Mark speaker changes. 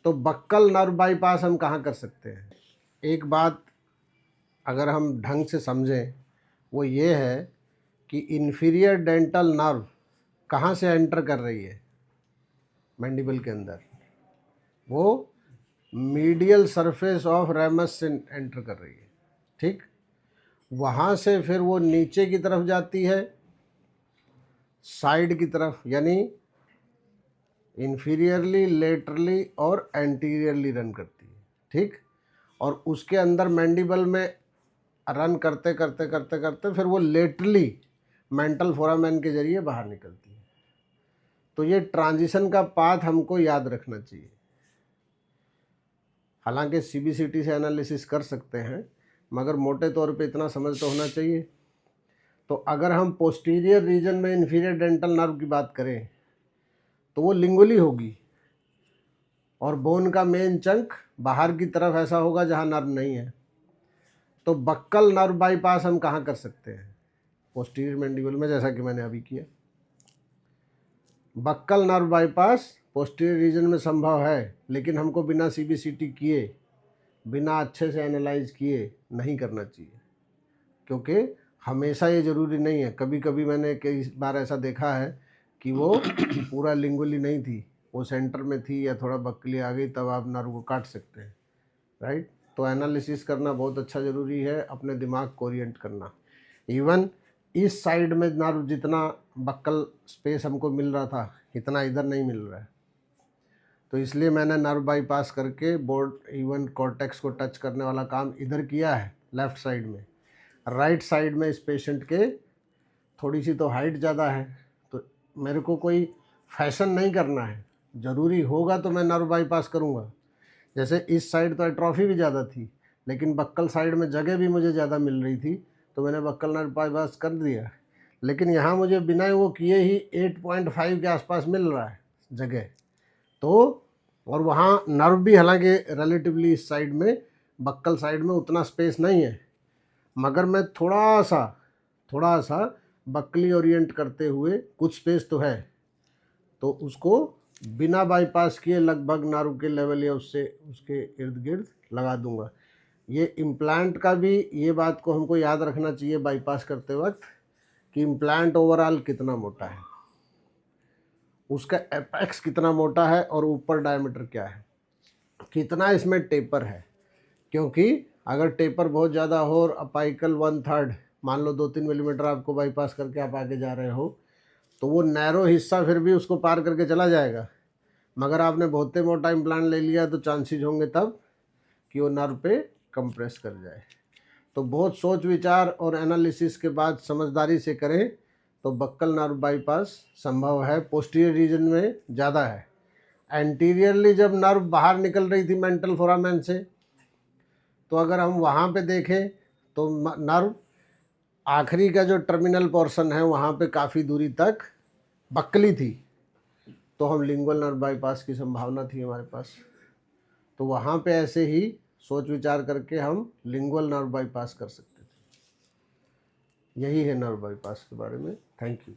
Speaker 1: तो buckle nerve bypass हम कहाँ कर सकते हैं? एक बात अगर हम ढंग से समझें वो ये है कि इन्फीरियर डेंटल नर्व कहाँ से एंटर कर रही है मैंडिबल के अंदर? वो मीडियल सरफेस ऑफ रेमस से एंटर कर रही है, ठीक। वहाँ से फिर वो नीचे की तरफ जाती है, साइड की तरफ, यानी इन्फीरियरली, लेटरली और एंटीरियरली रन करती है, ठीक। और उसके अंदर मैंडिबल में रन करते करते करते करते फिर वो लेटरली मेंटल फोरामेन के जरिए बाहर निकलती है। तो ये ट्रांजिशन का पाथ हमको याद रखना चाहिए। हालांकि सीबीसीटी से एनालिसिस कर सकते हैं, मगर मोटे तौर पे इतना समझ तो होना चाहिए। तो अगर हम पोस्टीरियर रीजन में इन्फीरियर डेंटल नर्व की बात करें तो वो लिंगुली होगी, और बोन का मेन चंक बाहर की तरफ ऐसा होगा जहां नर्व नहीं है। तो बक्कल नर्व बाईपास हम कहाँ कर सकते हैं? पोस्टीरियर मैंडिबल में, जैसा कि मैंने अभी किया। Buccal nerve bypass posterior region में संभव है, लेकिन हमको बिना सीबीसीटी किए, बिना अच्छे से एनालाइज किए नहीं करना चाहिए, क्योंकि हमेशा ये ज़रूरी नहीं है। कभी कभी मैंने कई बार ऐसा देखा है कि वो पूरा लिंगुली नहीं थी, वो सेंटर में थी या थोड़ा बक्कली आ गई, तब आप नर्व को काट सकते हैं, राइट। तो एनालिसिस करना बहुत अच्छा ज़रूरी है, अपने दिमाग को ओरिएंट करना। इवन इस साइड में नर्व जितना बक्कल स्पेस हमको मिल रहा था, इतना इधर नहीं मिल रहा है। तो इसलिए मैंने नर्व बाईपास करके बोर्ड इवन कॉर्टेक्स को टच करने वाला काम इधर किया है, लेफ़्ट साइड में। राइट साइड में इस पेशेंट के थोड़ी सी तो हाइट ज़्यादा है, तो मेरे को कोई फैशन नहीं करना है। ज़रूरी होगा तो मैं नर्व बाईपास करूँगा। जैसे इस साइड तो एट्रॉफी भी ज़्यादा थी, लेकिन बक्कल साइड में जगह भी मुझे ज़्यादा मिल रही थी, तो मैंने बक्कल नर्व बाईपास कर दिया। लेकिन यहाँ मुझे बिना वो किए ही 8.5 के आसपास मिल रहा है जगह, तो और वहाँ नर्व भी हालांकि रिलेटिवली इस साइड में, बक्कल साइड में उतना स्पेस नहीं है, मगर मैं थोड़ा सा बक्कली ओरिएंट करते हुए, कुछ स्पेस तो है, तो उसको बिना बाईपास किए लगभग नर्व के लेवल या उससे उसके इर्द गिर्द लगा दूंगा। ये इम्प्लांट का भी ये बात को हमको याद रखना चाहिए बाईपास करते वक्त कि इम्प्लांट ओवरऑल कितना मोटा है, उसका एपेक्स कितना मोटा है, और ऊपर डायमीटर क्या है, कितना इसमें टेपर है। क्योंकि अगर टेपर बहुत ज़्यादा हो और अपाइकल 1/3, मान लो 2-3 मिलीमीटर आपको बाईपास करके आप आगे जा रहे हो, तो वो नैरो हिस्सा फिर भी उसको पार करके चला जाएगा। मगर आपने बहुत मोटा इम्प्लांट ले लिया तो चांसेस होंगे तब कि वो नर्व पे कंप्रेस कर जाए। तो बहुत सोच विचार और एनालिसिस के बाद समझदारी से करें तो बक्कल नर्व बाईपास संभव है। पोस्टीरियर रीजन में ज़्यादा है। एंटीरियरली जब नर्व बाहर निकल रही थी मेंटल फोरामेन से, तो अगर हम वहाँ पे देखें तो नर्व आखिरी का जो टर्मिनल पोर्शन है वहाँ पे काफ़ी दूरी तक बक्कली थी, तो हम लिंगुअल नर्व बाईपास की संभावना थी हमारे पास। तो वहाँ पे ऐसे ही सोच विचार करके हम लिंगुअल नर्व बाईपास कर सकते थे। यही है नर्व बाईपास के बारे में। Thank you.